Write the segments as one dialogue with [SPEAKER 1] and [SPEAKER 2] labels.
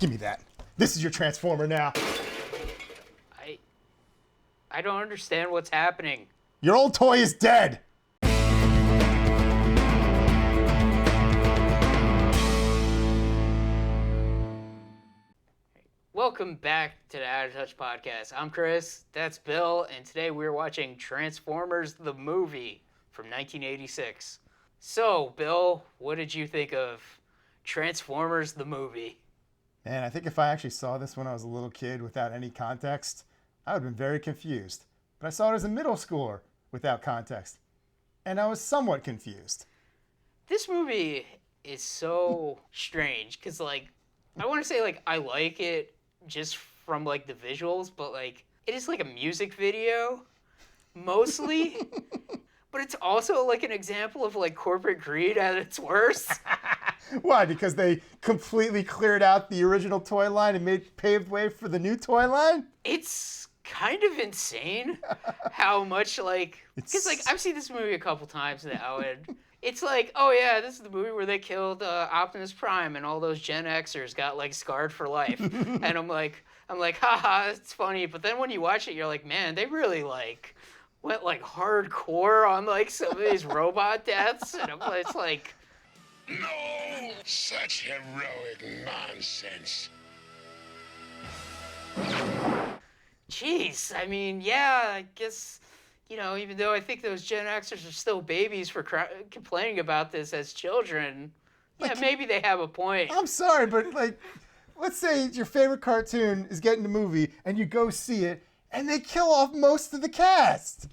[SPEAKER 1] Give me that. This is your Transformer now.
[SPEAKER 2] I don't understand what's happening.
[SPEAKER 1] Your old toy is dead.
[SPEAKER 2] Welcome back to the Out of Touch podcast. I'm Chris, that's Bill, and today we're watching Transformers the movie from 1986. So, Bill, what did you think of Transformers the movie?
[SPEAKER 1] And I think if I actually saw this when I was a little kid without any context, I would have been very confused. But I saw it as a middle schooler without context, and I was somewhat confused.
[SPEAKER 2] This movie is so strange, because, I want to say, I like it just from, the visuals, but, it is, a music video, mostly. But it's also, an example of, corporate greed at its worst.
[SPEAKER 1] Why? Because they completely cleared out the original toy line and paved way for the new toy line?
[SPEAKER 2] It's kind of insane how much, because, I've seen this movie a couple times now, and it's oh yeah, this is the movie where they killed Optimus Prime and all those Gen Xers got, scarred for life. And I'm like, haha, it's funny. But then when you watch it, you're like, man, they really, went, hardcore on, some of these robot deaths. And it's like...
[SPEAKER 3] No such heroic nonsense.
[SPEAKER 2] Jeez, I mean, yeah, I guess, even though I think those Gen Xers are still babies for complaining about this as children, yeah, maybe they have a point.
[SPEAKER 1] I'm sorry, but, let's say your favorite cartoon is getting a movie and you go see it and they kill off most of the cast.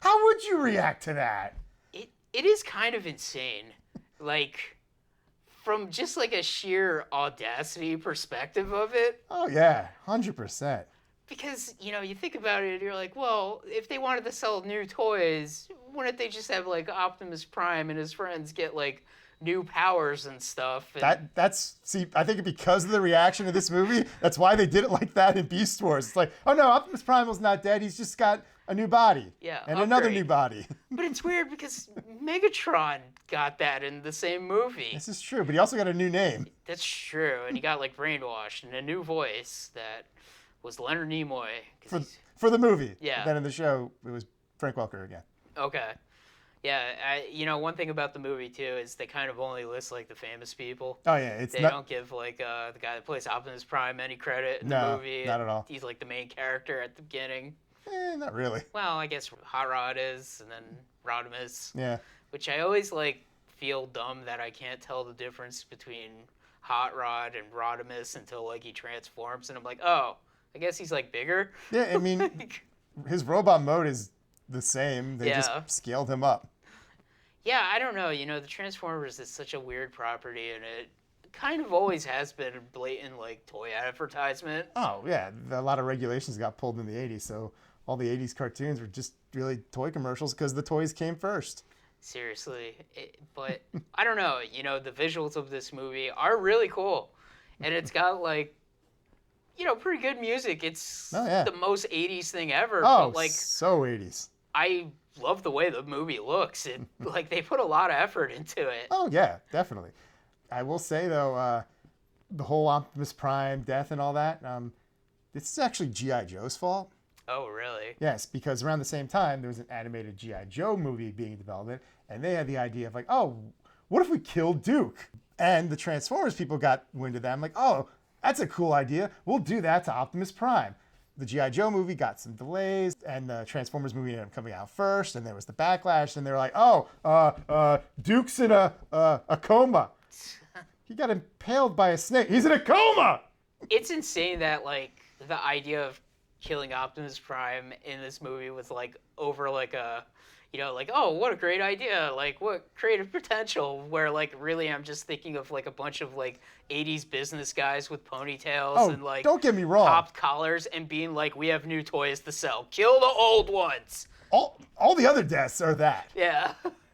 [SPEAKER 1] How would you react to that?
[SPEAKER 2] It is kind of insane. From just, a sheer audacity perspective of it.
[SPEAKER 1] Oh, yeah, 100%.
[SPEAKER 2] Because, you think about it, you're like, well, if they wanted to sell new toys, wouldn't they just have, Optimus Prime and his friends get, new powers and stuff? And...
[SPEAKER 1] See, I think because of the reaction to this movie, that's why they did it like that in Beast Wars. It's oh no, Optimus Primal's not dead, he's just got a new body.
[SPEAKER 2] Yeah,
[SPEAKER 1] and another new body.
[SPEAKER 2] But it's weird because Megatron got that in the same movie.
[SPEAKER 1] This is true, but he also got a new name.
[SPEAKER 2] That's true, and he got, brainwashed and a new voice that... was Leonard Nimoy.
[SPEAKER 1] For the movie.
[SPEAKER 2] Yeah.
[SPEAKER 1] Then in the show, it was Frank Welker again.
[SPEAKER 2] Okay. Yeah, one thing about the movie, too, is they kind of only list, the famous people.
[SPEAKER 1] Oh, yeah.
[SPEAKER 2] They don't give, the guy that plays Optimus Prime any credit in the movie.
[SPEAKER 1] No, not at all.
[SPEAKER 2] He's, the main character at the beginning.
[SPEAKER 1] Not really.
[SPEAKER 2] Well, I guess Hot Rod is, and then Rodimus.
[SPEAKER 1] Yeah.
[SPEAKER 2] Which I always, feel dumb that I can't tell the difference between Hot Rod and Rodimus until, he transforms, and I'm like, oh... I guess he's, bigger.
[SPEAKER 1] Yeah, I mean, his robot mode is the same. They just scaled him up.
[SPEAKER 2] Yeah, I don't know. The Transformers is such a weird property, and it kind of always has been a blatant, toy advertisement.
[SPEAKER 1] Oh, yeah. A lot of regulations got pulled in the 80s, so all the 80s cartoons were just really toy commercials because the toys came first.
[SPEAKER 2] Seriously. But, I don't know. The visuals of this movie are really cool. And it's got, pretty good music. It's the most 80s thing ever.
[SPEAKER 1] Oh,
[SPEAKER 2] but,
[SPEAKER 1] so 80s.
[SPEAKER 2] I love the way the movie looks. It they put a lot of effort into it.
[SPEAKER 1] Oh, yeah, definitely. I will say, though, the whole Optimus Prime death and all that, this is actually G.I. Joe's fault.
[SPEAKER 2] Oh, really?
[SPEAKER 1] Yes, because around the same time, there was an animated G.I. Joe movie being developed, and they had the idea of oh, what if we killed Duke? And the Transformers people got wind of that. I'm oh, that's a cool idea. We'll do that to Optimus Prime. The G.I. Joe movie got some delays, and the Transformers movie ended up coming out first, and there was the backlash, and they were Duke's in a coma. He got impaled by a snake. He's in a coma!
[SPEAKER 2] It's insane that, the idea of killing Optimus Prime in this movie was, over, oh, what a great idea. What creative potential. Where, really I'm just thinking of, a bunch of, 80s business guys with ponytails and,
[SPEAKER 1] don't get me wrong.
[SPEAKER 2] Popped collars and being we have new toys to sell. Kill the old ones.
[SPEAKER 1] All the other deaths are that.
[SPEAKER 2] Yeah.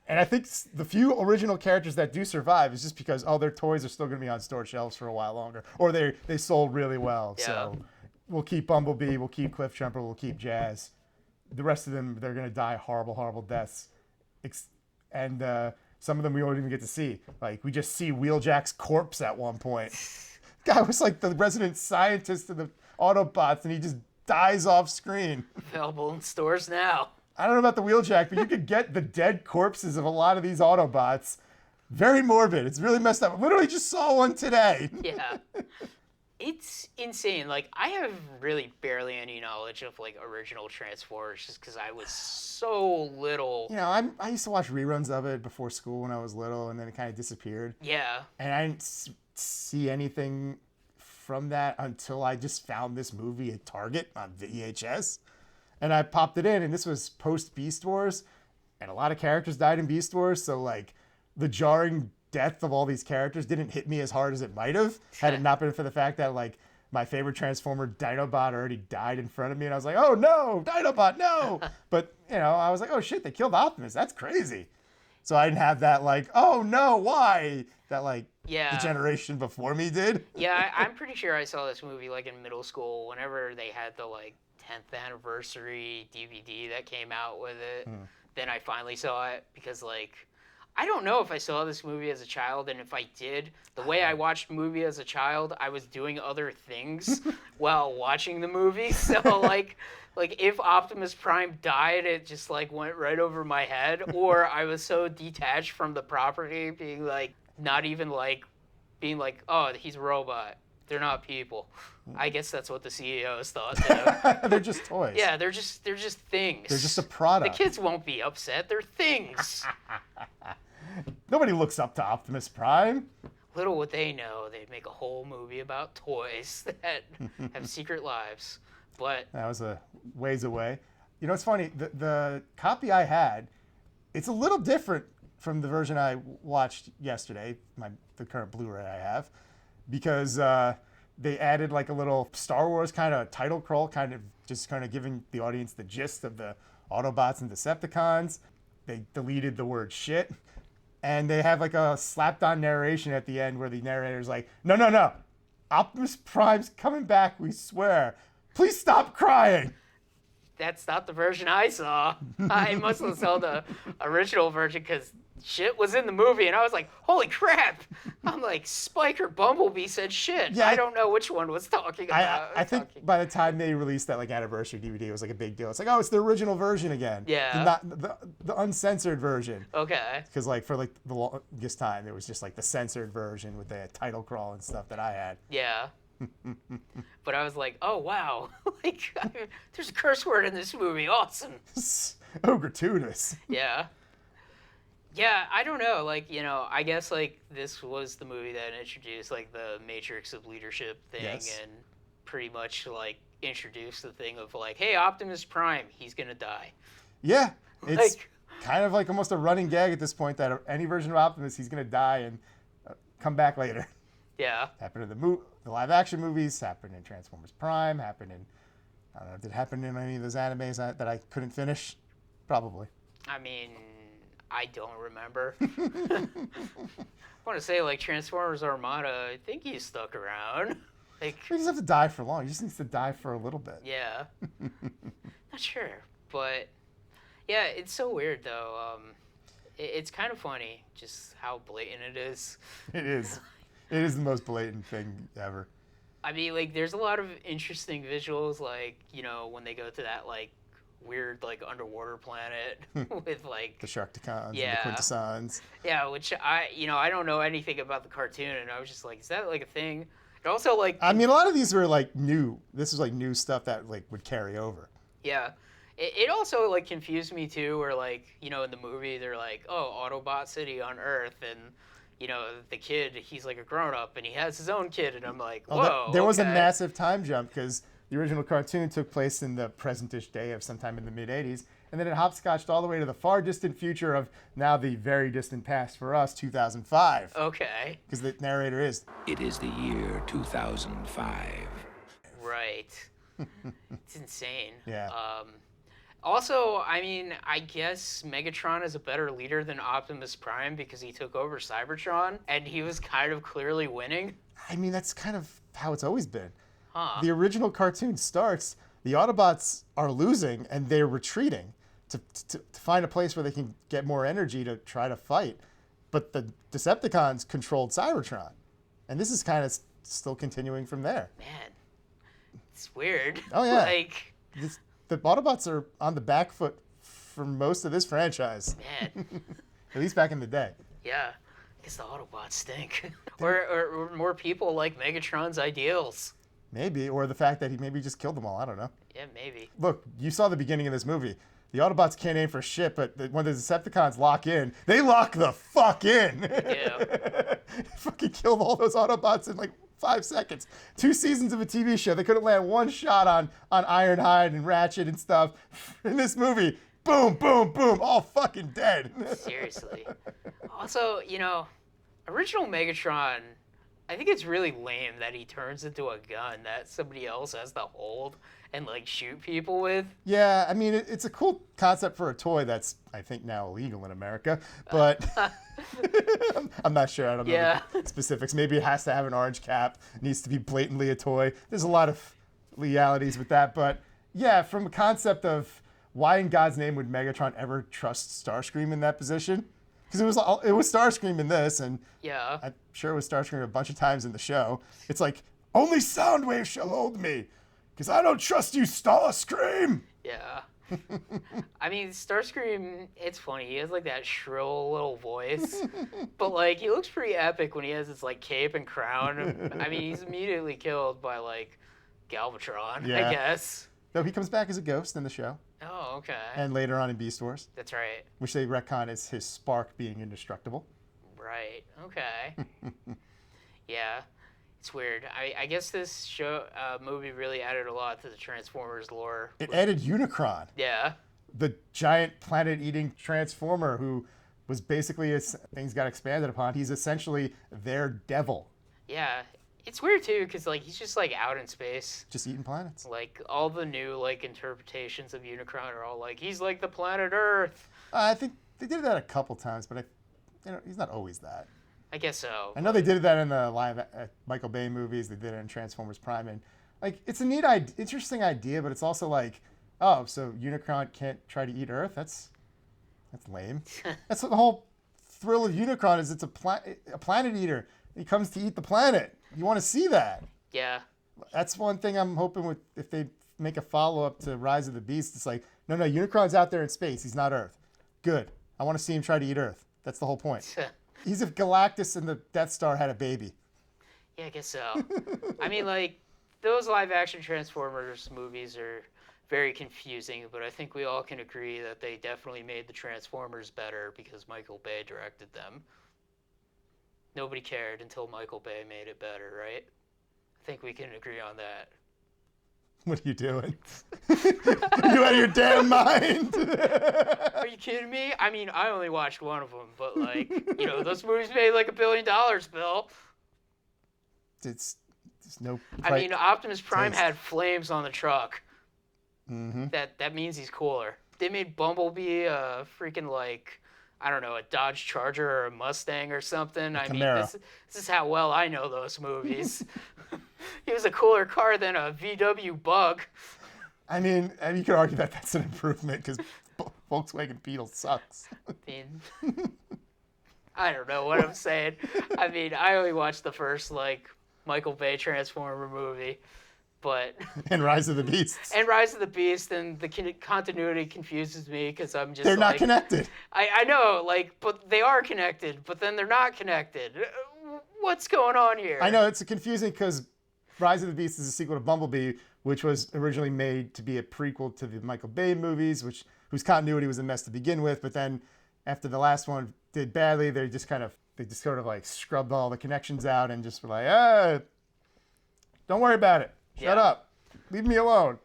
[SPEAKER 1] And I think the few original characters that do survive is just because, their toys are still going to be on store shelves for a while longer. Or they sold really well. Yeah. So we'll keep Bumblebee, we'll keep Cliffjumper, we'll keep Jazz. The rest of them, they're going to die horrible, horrible deaths. And some of them we won't even get to see. We just see Wheeljack's corpse at one point. Guy was like the resident scientist of the Autobots, and he just dies off screen.
[SPEAKER 2] Available in stores now.
[SPEAKER 1] I don't know about the Wheeljack, but you could get the dead corpses of a lot of these Autobots. Very morbid. It's really messed up. I literally just saw one today.
[SPEAKER 2] Yeah. It's insane. Like, I have really barely any knowledge of, like, original Transformers just because I was so little.
[SPEAKER 1] You know, I used to watch reruns of it before school when I was little, and then it kind of disappeared.
[SPEAKER 2] Yeah.
[SPEAKER 1] And I didn't see anything from that until I just found this movie at Target on VHS. And I popped it in, and this was post Beast Wars, and a lot of characters died in Beast Wars, so, like, the jarring death of all these characters didn't hit me as hard as it might have had it not been for the fact that, like, my favorite Transformer, Dinobot, already died in front of me, and I was like, oh no, Dinobot, no! But, you know, I was like, oh shit, they killed Optimus, that's crazy. So I didn't have that, like, oh no, why? That, like,
[SPEAKER 2] Yeah.
[SPEAKER 1] the generation before me did.
[SPEAKER 2] Yeah, I'm pretty sure I saw this movie, like, in middle school whenever they had the, like, 10th anniversary DVD that came out with it. Then I finally saw it because, like, I don't know if I saw this movie as a child, and if I did, the way I watched movie as a child, I was doing other things while watching the movie. So, like if Optimus Prime died, it just, like, went right over my head, or I was so detached from the property, being, like, not even, like, being like, oh, he's a robot. They're not people. I guess that's what the CEOs thought, too.
[SPEAKER 1] They're just toys.
[SPEAKER 2] Yeah, they're just things.
[SPEAKER 1] They're just a product.
[SPEAKER 2] The kids won't be upset. They're things.
[SPEAKER 1] Nobody looks up to Optimus Prime.
[SPEAKER 2] Little would they know, they'd make a whole movie about toys that have secret lives. But
[SPEAKER 1] That was a ways away. You know, it's funny. The copy I had, it's a little different from the version I watched yesterday, the current Blu-ray I have, because they added like a little Star Wars kind of title crawl, kind of giving the audience the gist of the Autobots and Decepticons. They deleted the word shit. And they have like a slapped-on narration at the end where the narrator's like, no, Optimus Prime's coming back, we swear. Please stop crying.
[SPEAKER 2] that's not the version I saw. I must have saw the original version because shit was in the movie, and I was like, holy crap. I'm like, Spike or Bumblebee said shit.
[SPEAKER 1] Yeah,
[SPEAKER 2] I don't know which one was talking about.
[SPEAKER 1] I think by the time they released that like anniversary DVD, it was like a big deal. It's like, oh, it's the original version again.
[SPEAKER 2] Yeah.
[SPEAKER 1] The uncensored version.
[SPEAKER 2] Okay.
[SPEAKER 1] Because like for like the longest time, it was just like the censored version with the title crawl and stuff that I had.
[SPEAKER 2] Yeah. But I was like, oh, wow. Like, there's a curse word in this movie. Awesome.
[SPEAKER 1] Oh, gratuitous.
[SPEAKER 2] Yeah. Yeah, I don't know. Like, you know, I guess, like, this was the movie that introduced, like, the matrix of leadership thing
[SPEAKER 1] Yes.
[SPEAKER 2] and pretty much, like, introduced the thing of, like, hey, Optimus Prime, he's gonna die.
[SPEAKER 1] Yeah, it's
[SPEAKER 2] Like-
[SPEAKER 1] kind of like almost a running gag at this point that any version of Optimus, he's gonna die and come back later.
[SPEAKER 2] Yeah.
[SPEAKER 1] Happened in the live action movies, happened in Transformers Prime, happened in, I don't know, did it happen in any of those animes that I couldn't finish? Probably.
[SPEAKER 2] I mean, I don't remember. I want to say, like, Transformers Armada, I think he's stuck around. Like,
[SPEAKER 1] He doesn't have to die for long. He just needs to die for a little bit.
[SPEAKER 2] yeah. Not sure. But, yeah, it's so weird, though. It's kind of funny just how blatant it is.
[SPEAKER 1] It is. It is the most blatant thing ever.
[SPEAKER 2] I mean, like, there's a lot of interesting visuals, like, you know, when they go to that, like, weird, like, underwater planet with, like,
[SPEAKER 1] The Sharkticons
[SPEAKER 2] Yeah.
[SPEAKER 1] and the Quintessons.
[SPEAKER 2] yeah, which I don't know anything about the cartoon, and I was just like, is that, like, a thing? And also, like,
[SPEAKER 1] I mean, a lot of these were like new. This was like new stuff that like would carry over.
[SPEAKER 2] yeah. It also, like, confused me, too, where, like, you know, in the movie, they're like, oh, Autobot City on Earth, and, you know, the kid, he's, like, a grown-up, and he has his own kid, and I'm like, whoa,
[SPEAKER 1] There was a
[SPEAKER 2] okay.
[SPEAKER 1] massive time jump because the original cartoon took place in the present-ish day of sometime in the mid-'80s, and then it hopscotched all the way to the far distant future of now the very distant past for us, 2005.
[SPEAKER 2] Okay,
[SPEAKER 1] Because the narrator is,
[SPEAKER 4] It is the year 2005.
[SPEAKER 2] right. It's insane.
[SPEAKER 1] Yeah.
[SPEAKER 2] Also, I mean, I guess Megatron is a better leader than Optimus Prime because he took over Cybertron, and he was kind of clearly winning.
[SPEAKER 1] I mean, that's kind of how it's always been.
[SPEAKER 2] Huh.
[SPEAKER 1] The original cartoon starts, the Autobots are losing and they're retreating to find a place where they can get more energy to try to fight. But the Decepticons controlled Cybertron. And this is kind of still continuing from there.
[SPEAKER 2] Man, it's weird.
[SPEAKER 1] Oh, yeah.
[SPEAKER 2] Like,
[SPEAKER 1] The Autobots are on the back foot for most of this franchise,
[SPEAKER 2] man,
[SPEAKER 1] at least back in the day.
[SPEAKER 2] yeah. I guess the Autobots stink. or more people like Megatron's ideals.
[SPEAKER 1] Maybe, or the fact that he maybe just killed them all. I don't know.
[SPEAKER 2] Yeah, maybe.
[SPEAKER 1] Look, you saw the beginning of this movie. The Autobots can't aim for shit, but when the Decepticons lock in, they lock the fuck in.
[SPEAKER 2] Yeah.
[SPEAKER 1] Fucking killed all those Autobots in like 5 seconds. 2 seasons of a TV show. They couldn't land one shot on Ironhide and Ratchet and stuff. In this movie, boom, boom, boom, all fucking dead.
[SPEAKER 2] Seriously. Also, original Megatron, I think it's really lame that he turns into a gun that somebody else has to hold and like shoot people with.
[SPEAKER 1] Yeah, I mean, it's a cool concept for a toy that's, I think, now illegal in America, but I'm not sure. I don't know
[SPEAKER 2] Yeah.
[SPEAKER 1] the specifics. Maybe it has to have an orange cap, needs to be blatantly a toy. There's a lot of legalities with that, but yeah, from a concept of why in God's name would Megatron ever trust Starscream in that position? Because it was Starscream in this, and
[SPEAKER 2] Yeah.
[SPEAKER 1] I'm sure it was Starscream a bunch of times in the show. It's like, only Soundwave shall hold me, because I don't trust you, Starscream.
[SPEAKER 2] Yeah. I mean, Starscream, it's funny. He has like that shrill little voice, but like he looks pretty epic when he has his like cape and crown. I mean, he's immediately killed by like Galvatron,
[SPEAKER 1] Yeah.
[SPEAKER 2] I guess.
[SPEAKER 1] Though he comes back as a ghost in the show,
[SPEAKER 2] Oh, okay.
[SPEAKER 1] and later on in Beast Wars,
[SPEAKER 2] That's right.
[SPEAKER 1] which they retcon as his spark being indestructible.
[SPEAKER 2] Right. Okay. Yeah. It's weird. I guess this movie really added a lot to the Transformers lore.
[SPEAKER 1] It added Unicron,
[SPEAKER 2] Yeah.
[SPEAKER 1] the giant planet-eating transformer who was basically, as things got expanded upon, he's essentially their devil,
[SPEAKER 2] Yeah. It's weird too, because like he's just like out in space.
[SPEAKER 1] just eating planets.
[SPEAKER 2] Like all the new like interpretations of Unicron are all like he's like the planet Earth.
[SPEAKER 1] I think they did that a couple times, but he's not always that.
[SPEAKER 2] I guess so.
[SPEAKER 1] I know they did that in the live Michael Bay movies. They did it in Transformers Prime, and like it's a neat, interesting idea, but it's also like, oh, so Unicron can't try to eat Earth? That's lame. That's what the whole thrill of Unicron is. It's a planet eater. He comes to eat the planet. You want to see that?
[SPEAKER 2] Yeah.
[SPEAKER 1] That's one thing I'm hoping with if they make a follow up to Rise of the Beast. It's like, no, Unicron's out there in space. He's not Earth. Good. I want to see him try to eat Earth. That's the whole point. He's if Galactus and the Death Star had a baby.
[SPEAKER 2] Yeah, I guess so. I mean, like those live action Transformers movies are very confusing, but I think we all can agree that they definitely made the Transformers better because Michael Bay directed them. Nobody cared until Michael Bay made it better, right? I think we can agree on that.
[SPEAKER 1] What are you doing? You out of your damn mind?
[SPEAKER 2] Are you kidding me? I mean, I only watched one of them, but like, those movies made like $1 billion, Bill.
[SPEAKER 1] It's no.
[SPEAKER 2] I mean, Optimus Prime
[SPEAKER 1] taste.
[SPEAKER 2] had flames on the truck.
[SPEAKER 1] Mm-hmm.
[SPEAKER 2] That means he's cooler. They made Bumblebee a freaking like, I don't know, a Dodge Charger or a Mustang or something. I mean,
[SPEAKER 1] Camaro.
[SPEAKER 2] this is how well I know those movies. He was a cooler car than a VW Bug.
[SPEAKER 1] I mean, and you could argue that that's an improvement because Volkswagen Beetle sucks.
[SPEAKER 2] I mean, I don't know what I'm saying. I mean, I only watched the first like Michael Bay Transformer movie, but
[SPEAKER 1] And Rise of the Beasts.
[SPEAKER 2] and Rise of the Beast, and the continuity confuses me because I'm just
[SPEAKER 1] They're not
[SPEAKER 2] like,
[SPEAKER 1] connected.
[SPEAKER 2] I know, like, but they are connected, but then they're not connected. What's going on here?
[SPEAKER 1] I know it's confusing because Rise of the Beasts is a sequel to Bumblebee, which was originally made to be a prequel to the Michael Bay movies, whose continuity was a mess to begin with. But then after the last one did badly, they just sort of like scrubbed all the connections out and just were like, don't worry about it. Shut
[SPEAKER 2] Yeah.
[SPEAKER 1] up. Leave me alone.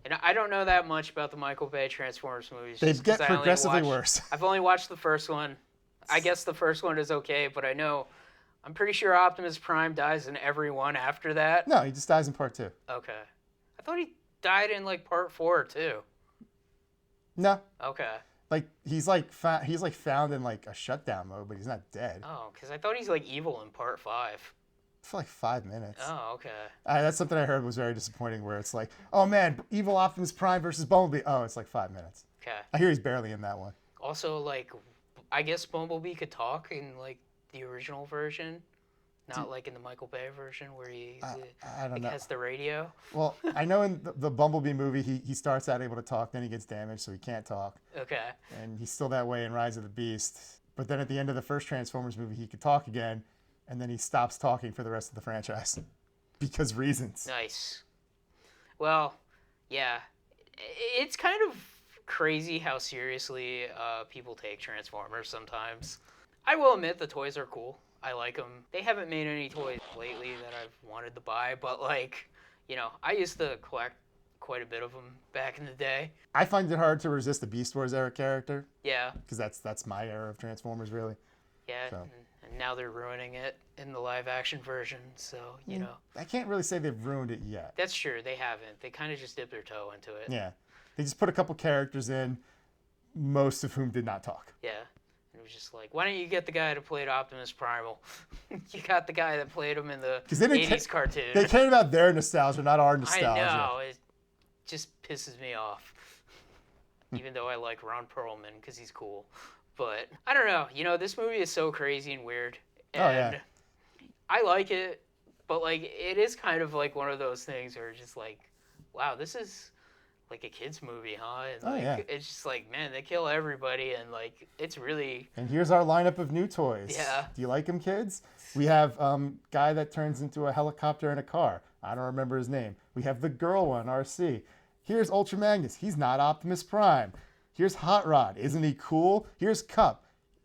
[SPEAKER 2] And I don't know that much about the Michael Bay Transformers movies.
[SPEAKER 1] They
[SPEAKER 2] just 'cause
[SPEAKER 1] get
[SPEAKER 2] I only
[SPEAKER 1] progressively
[SPEAKER 2] watched-
[SPEAKER 1] worse.
[SPEAKER 2] I've only watched the first one. I guess the first one is okay, but I'm pretty sure Optimus Prime dies in every one after that.
[SPEAKER 1] No, he just dies in part 2.
[SPEAKER 2] Okay. I thought he died in like part 4 too.
[SPEAKER 1] No,
[SPEAKER 2] Okay.
[SPEAKER 1] like he's found in like a shutdown mode, but he's not dead
[SPEAKER 2] Oh, because I thought he's like evil in part 5.
[SPEAKER 1] for like 5 minutes.
[SPEAKER 2] Oh, okay.
[SPEAKER 1] That's something I heard was very disappointing. Where it's like, oh man, evil Optimus Prime versus Bumblebee. Oh, it's like 5 minutes.
[SPEAKER 2] Okay.
[SPEAKER 1] I hear he's barely in that one.
[SPEAKER 2] Also, like, I guess Bumblebee could talk in like the original version. Not like in the Michael Bay version where he
[SPEAKER 1] I don't know.
[SPEAKER 2] has the radio.
[SPEAKER 1] Well, I know in the Bumblebee movie, he starts out able to talk, then he gets damaged, so he can't talk.
[SPEAKER 2] Okay.
[SPEAKER 1] And he's still that way in Rise of the Beast. But then at the end of the first Transformers movie, he could talk again, and then he stops talking for the rest of the franchise. Because reasons.
[SPEAKER 2] Nice. Well, yeah. It's kind of crazy how seriously people take Transformers sometimes. I will admit the toys are cool. I like them. They haven't made any toys lately that I've wanted to buy, but like, you know, I used to collect quite a bit of them back in the day.
[SPEAKER 1] I find it hard to resist the Beast Wars era character.
[SPEAKER 2] Yeah.
[SPEAKER 1] Because that's my era of Transformers, really.
[SPEAKER 2] Yeah,
[SPEAKER 1] So.
[SPEAKER 2] and now they're ruining it in the live action version, so, you know.
[SPEAKER 1] I can't really say they've ruined it yet.
[SPEAKER 2] That's true, they haven't. They kind of just dipped their toe into it.
[SPEAKER 1] Yeah. They just put a couple characters in, most of whom did not talk.
[SPEAKER 2] Yeah. It was just like, why don't you get the guy that played Optimus Primal? You got the guy that played him in the
[SPEAKER 1] 'Cause they didn't
[SPEAKER 2] 80s cartoon.
[SPEAKER 1] They cared about their nostalgia, not our
[SPEAKER 2] I
[SPEAKER 1] nostalgia.
[SPEAKER 2] know, it just pisses me off. Even though I like Ron Perlman because he's cool. But, I don't know, you know, this movie is so crazy and weird. And
[SPEAKER 1] Oh, yeah.
[SPEAKER 2] I like it, but, like, it is kind of like one of those things where it's just like, wow, this is like a kid's movie, huh? And
[SPEAKER 1] Oh,
[SPEAKER 2] like,
[SPEAKER 1] yeah.
[SPEAKER 2] it's just like, man, they kill everybody, and like, it's really,
[SPEAKER 1] And here's our lineup of new toys.
[SPEAKER 2] Yeah.
[SPEAKER 1] Do you like them, kids? We have guy that turns into a helicopter in a car. I don't remember his name. We have the girl one, RC. Here's Ultra Magnus. He's not Optimus Prime. Here's Hot Rod. Isn't he cool? Here's Cup.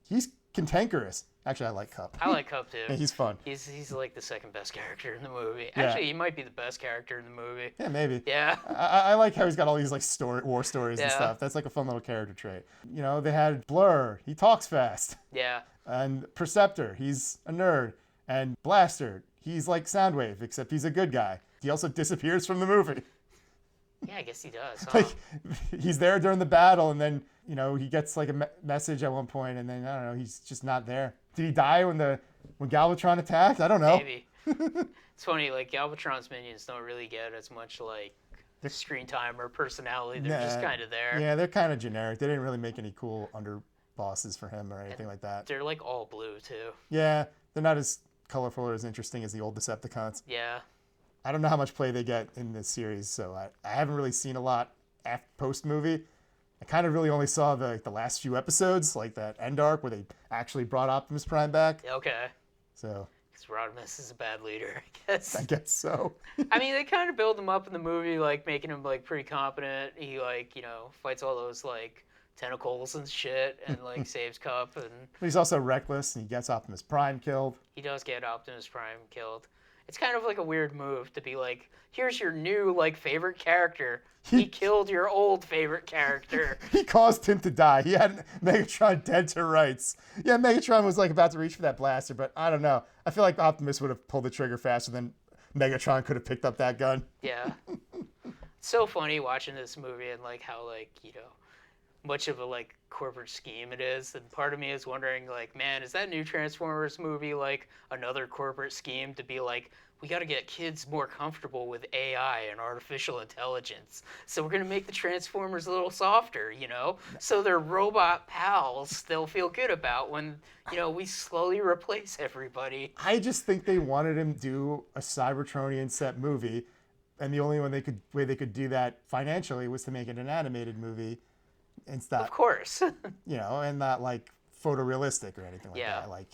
[SPEAKER 1] He's cantankerous. Actually, I like Cup.
[SPEAKER 2] I like Cup too.
[SPEAKER 1] Yeah, he's fun.
[SPEAKER 2] He's like the second best character in the movie.
[SPEAKER 1] Yeah.
[SPEAKER 2] Actually, he might be the best character in the movie.
[SPEAKER 1] Yeah, maybe.
[SPEAKER 2] Yeah.
[SPEAKER 1] I like how he's got all these like war stories and
[SPEAKER 2] Yeah.
[SPEAKER 1] stuff. That's like a fun little character trait. You know, they had Blur. He talks fast.
[SPEAKER 2] Yeah.
[SPEAKER 1] And Perceptor. He's a nerd. And Blaster. He's like Soundwave, except he's a good guy. He also disappears from the movie.
[SPEAKER 2] Yeah, I guess he does. Huh?
[SPEAKER 1] Like, he's there during the battle, and then, you know, he gets like a message at one point, and then, I don't know, he's just not there. Did he die when Galvatron attacked? I don't know.
[SPEAKER 2] Maybe. It's funny, like, Galvatron's minions don't really get as much, like, screen time or personality. They're just
[SPEAKER 1] Nah.
[SPEAKER 2] kind of there.
[SPEAKER 1] Yeah, they're kind of generic. They didn't really make any cool underbosses for him or anything like that.
[SPEAKER 2] They're, like, all blue, too.
[SPEAKER 1] Yeah, they're not as colorful or as interesting as the old Decepticons.
[SPEAKER 2] Yeah.
[SPEAKER 1] I don't know how much play they get in this series, so I haven't really seen a lot post-movie. I kind of really only saw the last few episodes, like that end arc where they actually brought Optimus Prime back.
[SPEAKER 2] Okay.
[SPEAKER 1] So
[SPEAKER 2] Because Rodimus is a bad leader, I guess.
[SPEAKER 1] I guess so.
[SPEAKER 2] I mean, they kind of build him up in the movie, like, making him, like, pretty competent. He, like, you know, fights all those, like, tentacles and shit and, like, saves Cup. And
[SPEAKER 1] He's also reckless, and he gets Optimus Prime killed.
[SPEAKER 2] he does get Optimus Prime killed. It's kind of like a weird move to be like, here's your new, like, favorite character. He killed your old favorite character.
[SPEAKER 1] He caused him to die. He had Megatron dead to rights. Yeah, Megatron was like about to reach for that blaster, but I don't know. I feel like Optimus would have pulled the trigger faster than Megatron could have picked up that gun.
[SPEAKER 2] Yeah. It's so funny watching this movie and, like, how, like, you know, much of a, like, corporate scheme it is. And part of me is wondering, like, man, is that new Transformers movie, like, another corporate scheme to be like, we got to get kids more comfortable with AI and artificial intelligence. So we're going to make the Transformers a little softer, you know? So they're robot pals they'll feel good about when, you know, we slowly replace everybody.
[SPEAKER 1] I just think they wanted him to do a Cybertronian set movie, and the only way they could do that financially was to make it an animated movie and
[SPEAKER 2] Of
[SPEAKER 1] stop,
[SPEAKER 2] course.
[SPEAKER 1] you know, and not like photorealistic or anything like
[SPEAKER 2] Yeah.
[SPEAKER 1] that. Like,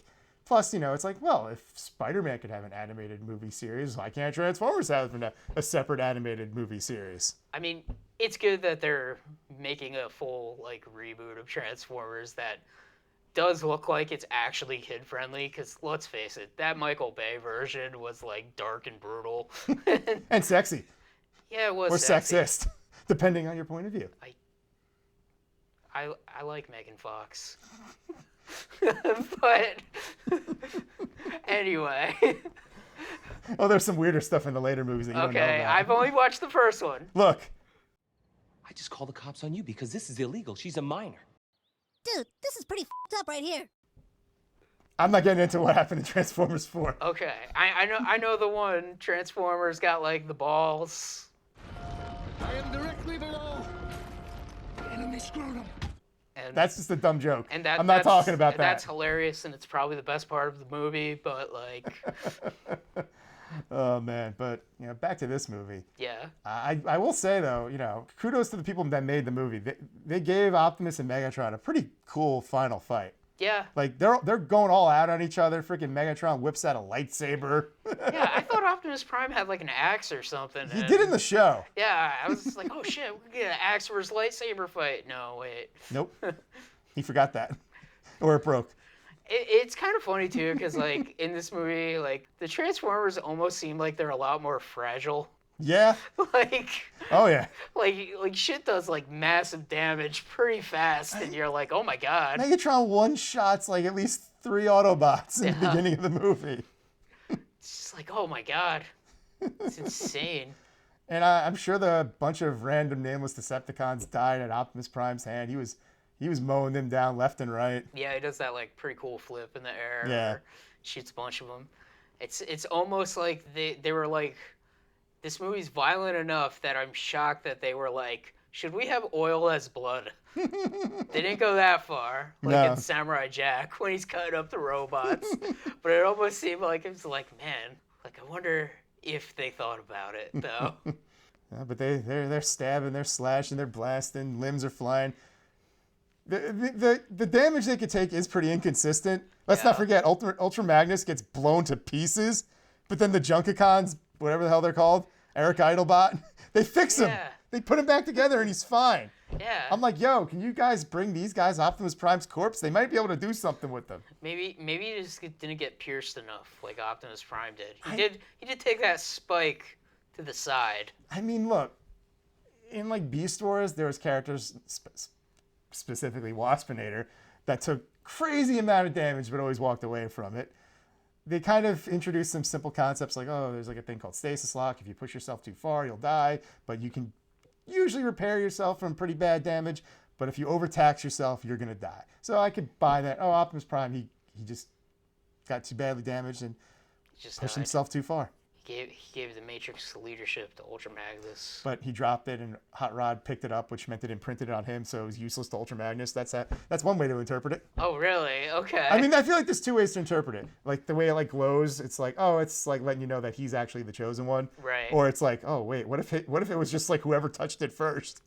[SPEAKER 1] plus, you know, it's like, well, if Spider-Man could have an animated movie series, why can't Transformers have a separate animated movie series?
[SPEAKER 2] I mean, it's good that they're making a full, like, reboot of Transformers that does look like it's actually kid-friendly, because let's face it, that Michael Bay version was, like, dark and brutal.
[SPEAKER 1] And sexy.
[SPEAKER 2] Yeah, it was
[SPEAKER 1] Or
[SPEAKER 2] sexy.
[SPEAKER 1] sexist, depending on your point of view.
[SPEAKER 2] I like Megan Fox. But anyway,
[SPEAKER 1] Oh, there's some weirder stuff in the later movies that you don't know
[SPEAKER 2] okay,
[SPEAKER 1] about.
[SPEAKER 2] I've only watched the first one.
[SPEAKER 1] Look,
[SPEAKER 5] I just called the cops on you because this is illegal. She's a minor.
[SPEAKER 6] Dude, this is pretty f***ed up right here.
[SPEAKER 1] I'm not getting into what happened in Transformers 4.
[SPEAKER 2] Okay, I know the one Transformers got, like, the balls.
[SPEAKER 3] I am directly below. The enemy scrotum.
[SPEAKER 2] And
[SPEAKER 1] That's just a dumb joke.
[SPEAKER 2] and that
[SPEAKER 1] I'm not
[SPEAKER 2] that's-
[SPEAKER 1] talking about
[SPEAKER 2] and
[SPEAKER 1] that.
[SPEAKER 2] That's hilarious, and it's probably the best part of the movie. But like,
[SPEAKER 1] Oh man, but back to this movie.
[SPEAKER 2] yeah,
[SPEAKER 1] I will say though, kudos to the people that made the movie. They gave Optimus and Megatron a pretty cool final fight.
[SPEAKER 2] yeah,
[SPEAKER 1] Like they're going all out on each other. Freaking Megatron whips out a lightsaber.
[SPEAKER 2] yeah. I thought Optimus Prime had like an axe or something.
[SPEAKER 1] He
[SPEAKER 2] and-
[SPEAKER 1] did in the show.
[SPEAKER 2] Yeah, I was just like, oh shit, we could get an axe versus lightsaber fight. No, wait.
[SPEAKER 1] Nope. He forgot that, or it broke.
[SPEAKER 2] It's kind of funny too, because like in this movie, like the Transformers almost seem like they're a lot more fragile.
[SPEAKER 1] Yeah.
[SPEAKER 2] like,
[SPEAKER 1] Oh yeah.
[SPEAKER 2] like shit does like massive damage pretty fast, and you're like, oh my god.
[SPEAKER 1] Megatron one shots like at least 3 Autobots in the
[SPEAKER 2] Yeah.
[SPEAKER 1] beginning of the movie.
[SPEAKER 2] It's just like, oh my god, it's insane.
[SPEAKER 1] And I'm sure the bunch of random nameless Decepticons died at Optimus Prime's hand. He was mowing them down left and right.
[SPEAKER 2] Yeah, he does that like pretty cool flip in the air.
[SPEAKER 1] Yeah.
[SPEAKER 2] Or shoots a bunch of them. It's almost like they were like, this movie's violent enough that I'm shocked that they were like, should we have oil as blood? They didn't go that far, like
[SPEAKER 1] No.
[SPEAKER 2] in Samurai Jack when he's cutting up the robots. But it almost seemed like it was like, man, like I wonder if they thought about it though.
[SPEAKER 1] Yeah, but they're stabbing, they're slashing, they're blasting, limbs are flying. The damage they could take is pretty inconsistent. Let's not
[SPEAKER 2] Yeah.
[SPEAKER 1] forget, Ultra Magnus gets blown to pieces, but then the Junkicons, whatever the hell they're called, Eric Idlebot, they fix him.
[SPEAKER 2] Yeah.
[SPEAKER 1] They put him back together and he's fine.
[SPEAKER 2] Yeah.
[SPEAKER 1] I'm like, yo, can you guys bring these guys Optimus Prime's corpse? They might be able to do something with them.
[SPEAKER 2] Maybe he just didn't get pierced enough like Optimus Prime did. He did take that spike to the side.
[SPEAKER 1] I mean, look, in like Beast Wars, there was characters, specifically Waspinator, that took crazy amount of damage but always walked away from it. They kind of introduced some simple concepts like, oh, there's like a thing called stasis lock. If you push yourself too far, you'll die, but you can usually repair yourself from pretty bad damage. But if you overtax yourself, you're gonna die. So I could buy that. Oh, Optimus Prime, he just got too badly damaged and
[SPEAKER 2] He just
[SPEAKER 1] pushed
[SPEAKER 2] died.
[SPEAKER 1] himself too far.
[SPEAKER 2] He gave the Matrix leadership to Ultra Magnus.
[SPEAKER 1] But he dropped it, and Hot Rod picked it up, which meant it imprinted it on him, so it was useless to Ultra Magnus. That's one way to interpret it.
[SPEAKER 2] Oh, really? Okay.
[SPEAKER 1] I mean, I feel like there's two ways to interpret it. Like the way it like glows, it's like, oh, it's like letting you know that he's actually the chosen one.
[SPEAKER 2] Right.
[SPEAKER 1] Or it's like, oh wait, what if it was just like whoever touched it first?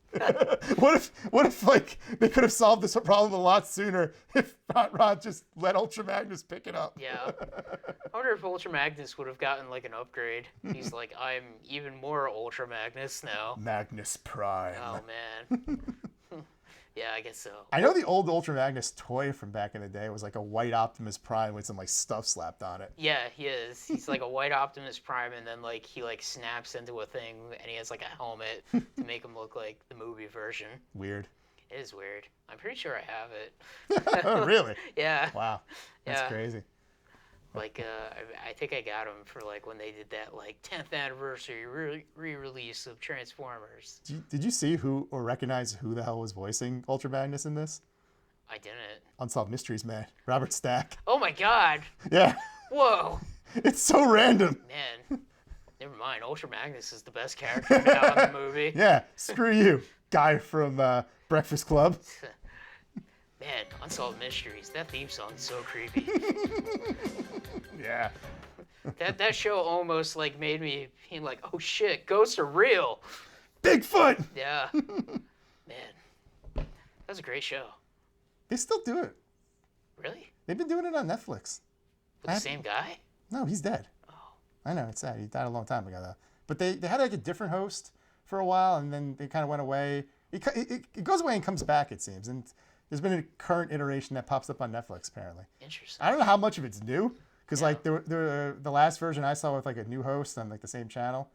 [SPEAKER 1] what if like they could have solved this problem a lot sooner if Hot Rod just let Ultra Magnus pick it up?
[SPEAKER 2] Yeah. I wonder if Ultra Magnus would have gotten like an upgrade. He's like, I'm even more Ultra Magnus now.
[SPEAKER 1] Magnus Prime.
[SPEAKER 2] Oh man. Yeah, I guess so.
[SPEAKER 1] I know the old Ultra Magnus toy from back in the day was like a white Optimus Prime with some like stuff slapped on it.
[SPEAKER 2] Yeah, he is. He's like a white Optimus Prime, and then like he like snaps into a thing, and he has like a helmet to make him look like the movie version.
[SPEAKER 1] Weird.
[SPEAKER 2] It is weird. I'm pretty sure I have it.
[SPEAKER 1] Oh, really?
[SPEAKER 2] Yeah.
[SPEAKER 1] Wow. That's
[SPEAKER 2] Yeah.
[SPEAKER 1] crazy.
[SPEAKER 2] Like I think I got him for like when they did that like 10th anniversary re-release of Transformers.
[SPEAKER 1] Did you see who or recognize who the hell was voicing Ultra Magnus in this?
[SPEAKER 2] I didn't.
[SPEAKER 1] Unsolved Mysteries, man. Robert Stack.
[SPEAKER 2] Oh my god.
[SPEAKER 1] Yeah.
[SPEAKER 2] Whoa.
[SPEAKER 1] It's so random.
[SPEAKER 2] Man. Never mind. Ultra Magnus is the best character now in the movie.
[SPEAKER 1] Yeah. Screw you, guy from Breakfast Club.
[SPEAKER 2] Man, Unsolved Mysteries. That theme song is so creepy.
[SPEAKER 1] Yeah.
[SPEAKER 2] that show almost like made me feel like, oh shit, ghosts are real.
[SPEAKER 1] Bigfoot.
[SPEAKER 2] Yeah. Man. That was a great show.
[SPEAKER 1] They still do it.
[SPEAKER 2] Really?
[SPEAKER 1] They've been doing it on Netflix.
[SPEAKER 2] With the same guy?
[SPEAKER 1] No, he's dead.
[SPEAKER 2] Oh.
[SPEAKER 1] I know, it's sad. He died a long time ago, though. But they had like a different host for a while, and then they kind of went away. It goes away and comes back, it seems. And there's been a current iteration that pops up on Netflix, apparently.
[SPEAKER 2] Interesting.
[SPEAKER 1] I don't know how much of it's new, because like the last version I saw with like a new host on like the same channel,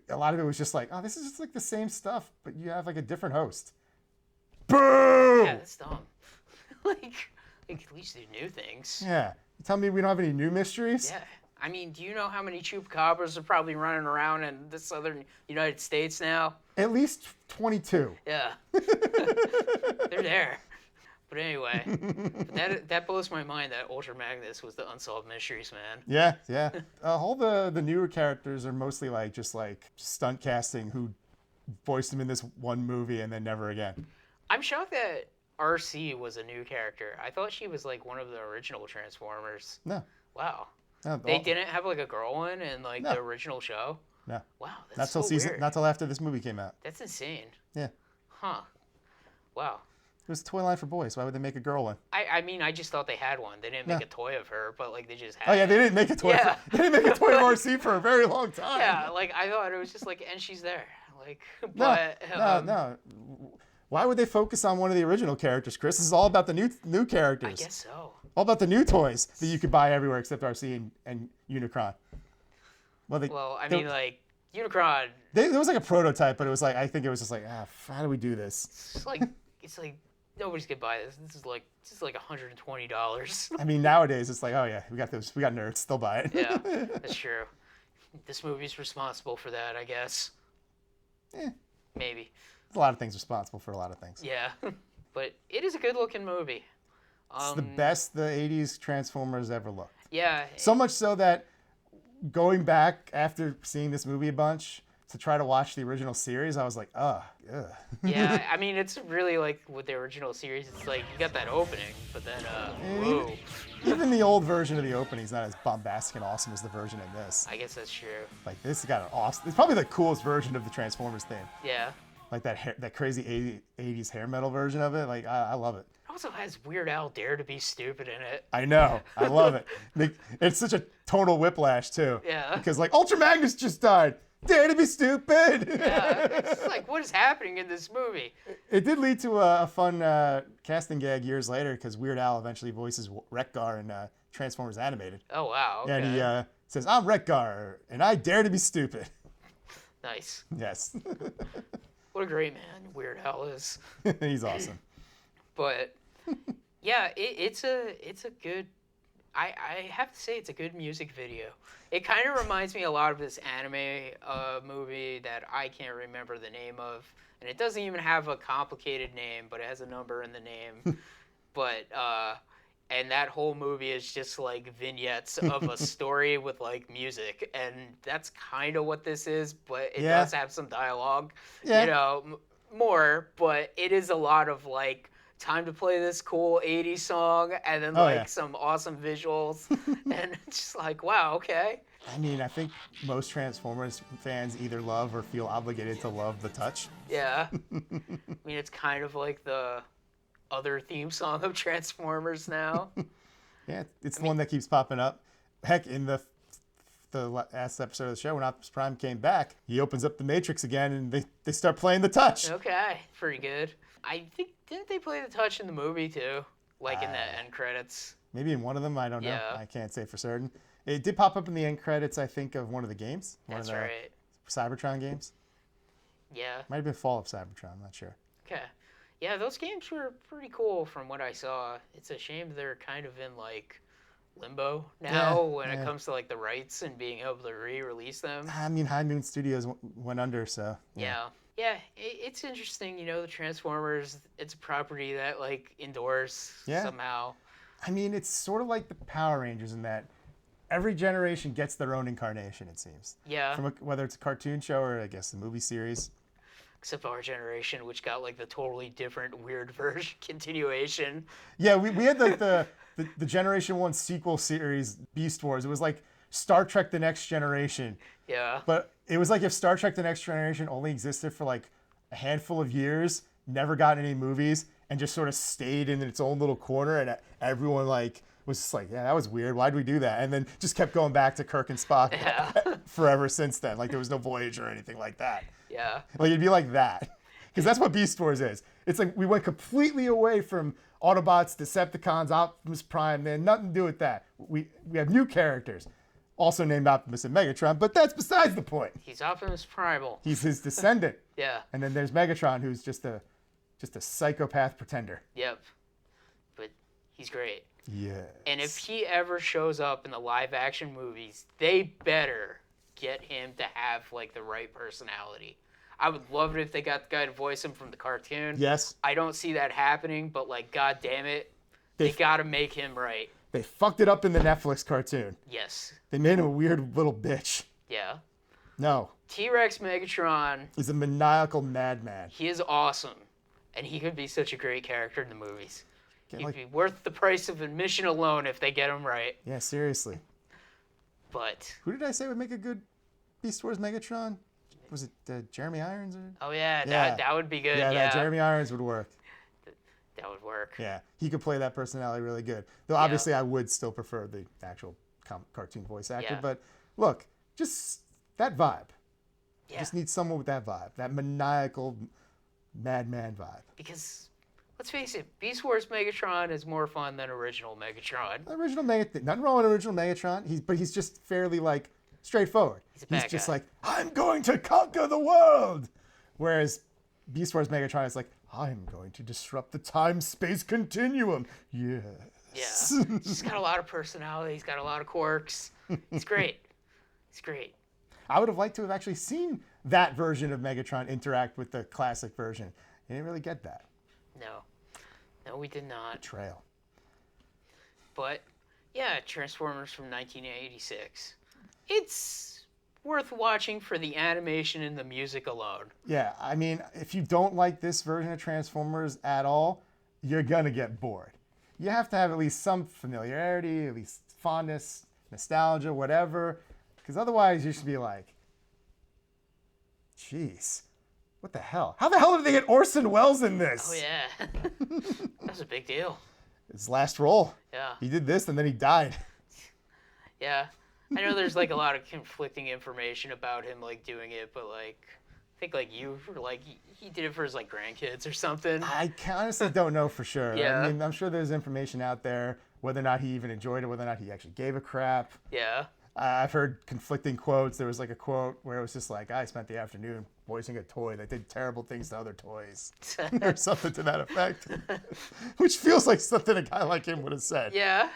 [SPEAKER 1] a lot of it was just like, oh, this is just like the same stuff, but you have like a different host. Boo!
[SPEAKER 2] Yeah, that's dumb. like at least do new things.
[SPEAKER 1] Yeah. You tell me we don't have any new mysteries?
[SPEAKER 2] Yeah. I mean, do you know how many chupacabras are probably running around in the southern United States now?
[SPEAKER 1] At least 22.
[SPEAKER 2] Yeah. They're there. But anyway, that blows my mind that Ultra Magnus was the Unsolved Mysteries man.
[SPEAKER 1] Yeah. All the newer characters are mostly like just like stunt casting who voiced them in this one movie and then never again.
[SPEAKER 2] I'm shocked that RC was a new character. I thought she was like one of the original Transformers.
[SPEAKER 1] No.
[SPEAKER 2] Wow.
[SPEAKER 1] No,
[SPEAKER 2] They didn't have like a girl one in like
[SPEAKER 1] No.
[SPEAKER 2] the original show?
[SPEAKER 1] No.
[SPEAKER 2] Wow,
[SPEAKER 1] Not
[SPEAKER 2] that's
[SPEAKER 1] till
[SPEAKER 2] so
[SPEAKER 1] season.
[SPEAKER 2] weird.
[SPEAKER 1] Not till after this movie came out.
[SPEAKER 2] That's insane.
[SPEAKER 1] Yeah.
[SPEAKER 2] Huh. Wow.
[SPEAKER 1] It was a toy line for boys. Why would they make a girl one?
[SPEAKER 2] I mean, I just thought they had one. They didn't make
[SPEAKER 1] No.
[SPEAKER 2] a toy of her, but like they just had
[SPEAKER 1] Oh yeah,
[SPEAKER 2] it.
[SPEAKER 1] they didn't make a toy.
[SPEAKER 2] Yeah.
[SPEAKER 1] They didn't make a toy of RC for a very long time.
[SPEAKER 2] Yeah, like I thought it was just like, and she's there. Like,
[SPEAKER 1] No,
[SPEAKER 2] but
[SPEAKER 1] no. Why would they focus on one of the original characters, Chris? This is all about the new characters.
[SPEAKER 2] I guess so.
[SPEAKER 1] All about the new toys that you could buy everywhere except RC and Unicron.
[SPEAKER 2] Well, I mean, like Unicron.
[SPEAKER 1] There was like a prototype, but it was like I think it was just like, how do we do this?
[SPEAKER 2] It's like nobody's gonna buy this. This is like $120.
[SPEAKER 1] I mean, nowadays it's like, oh yeah, we got nerds, they'll buy it.
[SPEAKER 2] Yeah, that's true. This movie's responsible for that, I guess. Maybe.
[SPEAKER 1] There's a lot of things responsible for a lot of things.
[SPEAKER 2] Yeah, but it is a good-looking movie.
[SPEAKER 1] It's the best the '80s Transformers ever looked.
[SPEAKER 2] Yeah.
[SPEAKER 1] So much so that going back after seeing this movie a bunch to try to watch the original series, I was like, ugh.
[SPEAKER 2] Yeah, I mean, it's really like with the original series. It's like you got that opening, but then whoa.
[SPEAKER 1] Even the old version of the opening is not as bombastic and awesome as the version in this.
[SPEAKER 2] I guess that's true.
[SPEAKER 1] Like this got an awesome. It's probably the coolest version of the Transformers theme.
[SPEAKER 2] Yeah.
[SPEAKER 1] Like that crazy 80s hair metal version of it. Like I love it.
[SPEAKER 2] It also has Weird Al Dare to Be Stupid in it.
[SPEAKER 1] I know. I love it. It's such a tonal whiplash too.
[SPEAKER 2] Yeah.
[SPEAKER 1] Because like Ultra Magnus just died. Dare to be stupid.
[SPEAKER 2] Yeah. It's like, what is happening in this movie?
[SPEAKER 1] It did lead to a fun casting gag years later because Weird Al eventually voices Wreck-Gar in Transformers Animated.
[SPEAKER 2] Oh, wow. Okay.
[SPEAKER 1] And he says, "I'm Wreck-Gar, and I dare to be stupid."
[SPEAKER 2] Nice.
[SPEAKER 1] Yes.
[SPEAKER 2] What a great man Weird Al is.
[SPEAKER 1] He's awesome.
[SPEAKER 2] But yeah, it's a good. I have to say it's a good music video. It kind of reminds me a lot of this anime movie that I can't remember the name of, and it doesn't even have a complicated name, but it has a number in the name. But and that whole movie is just like vignettes of a story with like music, and that's kind of what this is. But it does have some dialogue, you know, more. But it is a lot of like time to play this cool 80s song and then some awesome visuals and it's just like, wow, okay.
[SPEAKER 1] I mean, I think most Transformers fans either love or feel obligated to love the touch.
[SPEAKER 2] Yeah. I mean, it's kind of like the other theme song of Transformers now.
[SPEAKER 1] Yeah, it's the one that keeps popping up. Heck, in the last episode of the show, when Optimus Prime came back, he opens up the Matrix again and they start playing the touch.
[SPEAKER 2] Okay, pretty good. I think, didn't they play the touch in the movie too? Like in the end credits?
[SPEAKER 1] Maybe in one of them, I don't know.
[SPEAKER 2] Yeah.
[SPEAKER 1] I can't say for certain. It did pop up in the end credits, I think, of one of the games.
[SPEAKER 2] That's
[SPEAKER 1] one of the
[SPEAKER 2] right.
[SPEAKER 1] Cybertron games.
[SPEAKER 2] Yeah.
[SPEAKER 1] Might have been Fall of Cybertron, I'm not sure.
[SPEAKER 2] Okay. Yeah, those games were pretty cool from what I saw. It's a shame they're kind of in like limbo now when it comes to like the rights and being able to re-release them.
[SPEAKER 1] I mean, High Moon Studios went under, so.
[SPEAKER 2] Yeah. Yeah, it's interesting, you know, the Transformers, it's a property that like endures somehow.
[SPEAKER 1] I mean, it's sort of like the Power Rangers in that every generation gets their own incarnation, it seems.
[SPEAKER 2] Yeah.
[SPEAKER 1] From whether it's a cartoon show or I guess the movie series.
[SPEAKER 2] Except our generation, which got like the totally different weird version continuation.
[SPEAKER 1] Yeah, we had like the Generation 1 sequel series, Beast Wars. It was like Star Trek The Next Generation.
[SPEAKER 2] Yeah.
[SPEAKER 1] But it was like if Star Trek The Next Generation only existed for like a handful of years, never got any movies, and just sort of stayed in its own little corner, and everyone like was just like, yeah, that was weird. Why'd we do that? And then just kept going back to Kirk and Spock forever since then. Like there was no Voyager or anything like that.
[SPEAKER 2] Yeah.
[SPEAKER 1] Like it'd be like that. Because that's what Beast Wars is. It's like we went completely away from Autobots, Decepticons, Optimus Prime. Man, nothing to do with that. We have new characters, also named Optimus and Megatron, but that's besides the point.
[SPEAKER 2] He's Optimus Primal.
[SPEAKER 1] He's his descendant.
[SPEAKER 2] Yeah.
[SPEAKER 1] And then there's Megatron, who's just a psychopath pretender.
[SPEAKER 2] Yep. But he's great.
[SPEAKER 1] Yeah.
[SPEAKER 2] And if he ever shows up in the live action movies, they better get him to have like the right personality. I would love it if they got the guy to voice him from the cartoon.
[SPEAKER 1] Yes.
[SPEAKER 2] I don't see that happening, but like, god damn it, they gotta make him right.
[SPEAKER 1] They fucked it up in the Netflix cartoon.
[SPEAKER 2] Yes.
[SPEAKER 1] They made him a weird little bitch.
[SPEAKER 2] Yeah.
[SPEAKER 1] No.
[SPEAKER 2] T-Rex Megatron.
[SPEAKER 1] He's a maniacal madman.
[SPEAKER 2] He is awesome. And he could be such a great character in the movies. He'd
[SPEAKER 1] like-
[SPEAKER 2] be worth the price of admission alone if they get him right.
[SPEAKER 1] Yeah, seriously.
[SPEAKER 2] But,
[SPEAKER 1] Who did I say would make a good Beast Wars Megatron? Was it Jeremy Irons? Or?
[SPEAKER 2] oh yeah,
[SPEAKER 1] Yeah.
[SPEAKER 2] that would be good.
[SPEAKER 1] Yeah,
[SPEAKER 2] Yeah,
[SPEAKER 1] Jeremy Irons would work.
[SPEAKER 2] that would work.
[SPEAKER 1] Yeah, he could play that personality really good. Though obviously, I would still prefer the actual cartoon voice actor.
[SPEAKER 2] Yeah.
[SPEAKER 1] But look, just that vibe.
[SPEAKER 2] Yeah.
[SPEAKER 1] Just need someone with that vibe, that maniacal madman vibe.
[SPEAKER 2] Because, let's face it, Beast Wars Megatron is more fun than original Megatron.
[SPEAKER 1] Original Megatron, nothing wrong with original Megatron. But he's just fairly like straightforward.
[SPEAKER 2] He's a bad
[SPEAKER 1] just
[SPEAKER 2] guy.
[SPEAKER 1] like, I'm going to conquer the world. Whereas Beast Wars Megatron is like, I'm going to disrupt the time-space continuum. Yes.
[SPEAKER 2] Yeah. He's got a lot of personality. He's got a lot of quirks. He's great. He's great.
[SPEAKER 1] I would have liked to have actually seen that version of Megatron interact with the classic version. You didn't really get that.
[SPEAKER 2] No. No, we did not.
[SPEAKER 1] Trail.
[SPEAKER 2] But, yeah, Transformers from 1986. It's worth watching for the animation and the music alone.
[SPEAKER 1] Yeah, I mean, if you don't like this version of Transformers at all, you're gonna get bored. You have to have at least some familiarity, at least fondness, nostalgia, whatever, because otherwise you should be like, jeez, what the hell? How the hell did they get Orson Welles in this?
[SPEAKER 2] Oh, yeah. That was a big deal.
[SPEAKER 1] His last role.
[SPEAKER 2] Yeah.
[SPEAKER 1] He did this and then he died.
[SPEAKER 2] Yeah. I know there's, like, a lot of conflicting information about him, like, doing it, but, like, I think, like, you were, like, he did it for his, like, grandkids or something.
[SPEAKER 1] I honestly don't know for sure.
[SPEAKER 2] Yeah.
[SPEAKER 1] I mean, I'm sure there's information out there, whether or not he even enjoyed it, whether or not he actually gave a crap.
[SPEAKER 2] Yeah.
[SPEAKER 1] I've heard conflicting quotes. There was like a quote where it was just like, I spent the afternoon voicing a toy that did terrible things to other toys. Or something to that effect. Which feels like something a guy like him would have said.
[SPEAKER 2] Yeah.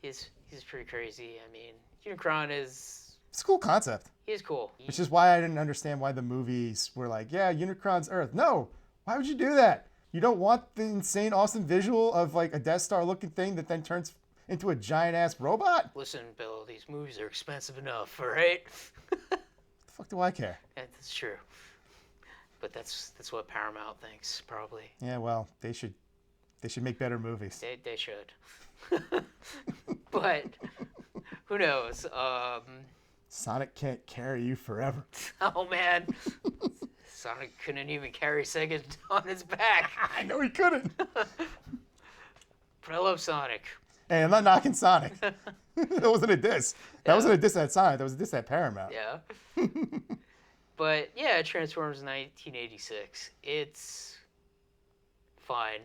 [SPEAKER 2] he's pretty crazy. I mean, Unicron is...
[SPEAKER 1] It's a cool concept.
[SPEAKER 2] He is cool.
[SPEAKER 1] Which is why I didn't understand why the movies were like, yeah, Unicron's Earth. No, why would you do that? You don't want the insane, awesome visual of like a Death Star looking thing that then turns into a giant ass robot?
[SPEAKER 2] Listen, Bill, these movies are expensive enough, all right?
[SPEAKER 1] The fuck do I care?
[SPEAKER 2] Yeah, that's true. But that's what Paramount thinks, probably.
[SPEAKER 1] Yeah, well, they should make better movies.
[SPEAKER 2] They should. But who knows?
[SPEAKER 1] Sonic can't carry you forever.
[SPEAKER 2] Oh man, Sonic couldn't even carry Sega on his back.
[SPEAKER 1] I know he couldn't.
[SPEAKER 2] But I love Sonic.
[SPEAKER 1] Hey, I'm not knocking Sonic. That wasn't a diss. That wasn't a diss at Sonic. That was a diss at Paramount.
[SPEAKER 2] Yeah. But yeah, Transformers 1986. It's fine.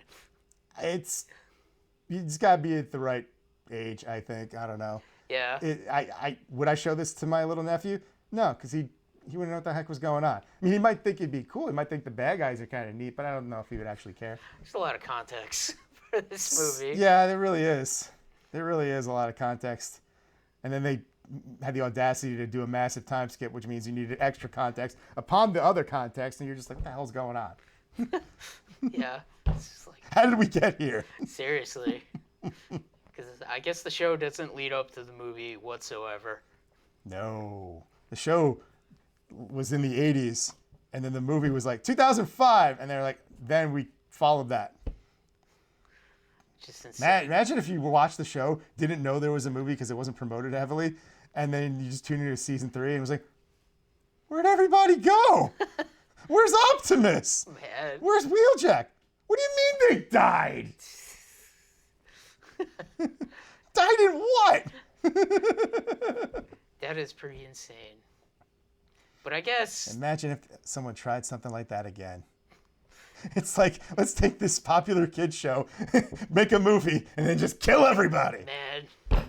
[SPEAKER 1] You just gotta be at the right age, I think. I don't know.
[SPEAKER 2] Yeah.
[SPEAKER 1] Would I show this to my little nephew? No, because he wouldn't know what the heck was going on. I mean, he might think it'd be cool. He might think the bad guys are kind of neat, but I don't know if he would actually care.
[SPEAKER 2] There's a lot of context for this movie.
[SPEAKER 1] Yeah, there really is. There really is a lot of context. And then they had the audacity to do a massive time skip, which means you needed extra context upon the other context, and you're just like, what the hell's going on?
[SPEAKER 2] Yeah. It's just like,
[SPEAKER 1] How did we get here?
[SPEAKER 2] seriously. Because I guess the show doesn't lead up to the movie whatsoever.
[SPEAKER 1] No. The show was in the 80s, and then the movie was like 2005, and they're like, then we followed that.
[SPEAKER 2] Just insane.
[SPEAKER 1] Imagine if you watched the show, didn't know there was a movie because it wasn't promoted heavily, and then you just tuned into season 3 and was like, where'd everybody go? Where's Optimus?
[SPEAKER 2] Man.
[SPEAKER 1] Where's Wheeljack? What do you mean they died? Died in what?
[SPEAKER 2] That is pretty insane. But I guess
[SPEAKER 1] Imagine if someone tried something like that again. It's like, let's take this popular kids show, make a movie, and then just kill everybody.
[SPEAKER 2] man,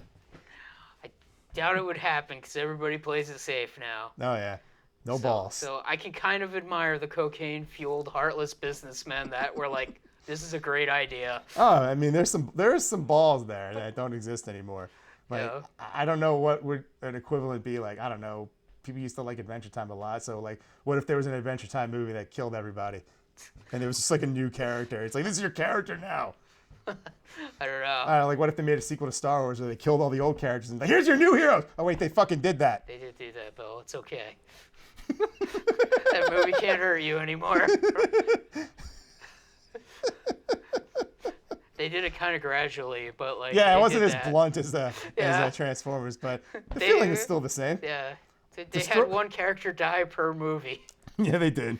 [SPEAKER 2] I doubt it would happen because everybody plays it safe now.
[SPEAKER 1] Oh, yeah. No balls.
[SPEAKER 2] So I can kind of admire the cocaine-fueled, heartless businessmen that were like, "This is a great idea."
[SPEAKER 1] Oh, I mean, there's some balls there that don't exist anymore. Like,
[SPEAKER 2] Yeah.
[SPEAKER 1] I don't know what would an equivalent be like. I don't know. People used to like Adventure Time a lot. So, like, what if there was an Adventure Time movie that killed everybody? And there was just like a new character. It's like, this is your character now.
[SPEAKER 2] I don't know.
[SPEAKER 1] I don't know, like, what if they made a sequel to Star Wars where they killed all the old characters and like, here's your new heroes? Oh, wait, they fucking did that.
[SPEAKER 2] They did do that, Bill. It's okay. That movie can't hurt you anymore. They did it kind of gradually, but like
[SPEAKER 1] Yeah,
[SPEAKER 2] they
[SPEAKER 1] it wasn't
[SPEAKER 2] did
[SPEAKER 1] as
[SPEAKER 2] that.
[SPEAKER 1] blunt as
[SPEAKER 2] Yeah.
[SPEAKER 1] Transformers, but the
[SPEAKER 2] They-
[SPEAKER 1] feeling is still the same.
[SPEAKER 2] Yeah, they
[SPEAKER 1] Destro-
[SPEAKER 2] had one character die per movie.
[SPEAKER 1] Yeah, they did.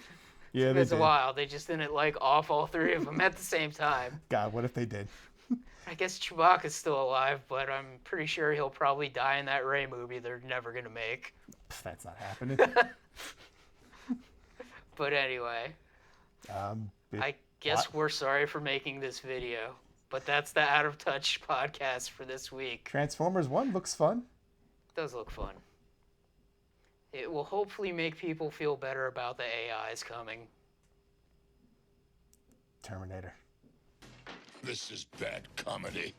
[SPEAKER 1] Yeah, they
[SPEAKER 2] It's a
[SPEAKER 1] did.
[SPEAKER 2] while. They just didn't like off all three of them at the same time.
[SPEAKER 1] God, what if they did?
[SPEAKER 2] I guess Chewbacca's still alive, but I'm pretty sure he'll probably die in that Rey movie they're never gonna make.
[SPEAKER 1] Pff, that's not happening.
[SPEAKER 2] But anyway, I guess we're sorry for making this video, but that's the Out of Touch podcast for this week.
[SPEAKER 1] Transformers 1 looks fun.
[SPEAKER 2] Does look fun. It will hopefully make people feel better about the AIs coming.
[SPEAKER 1] Terminator.
[SPEAKER 3] This is bad comedy.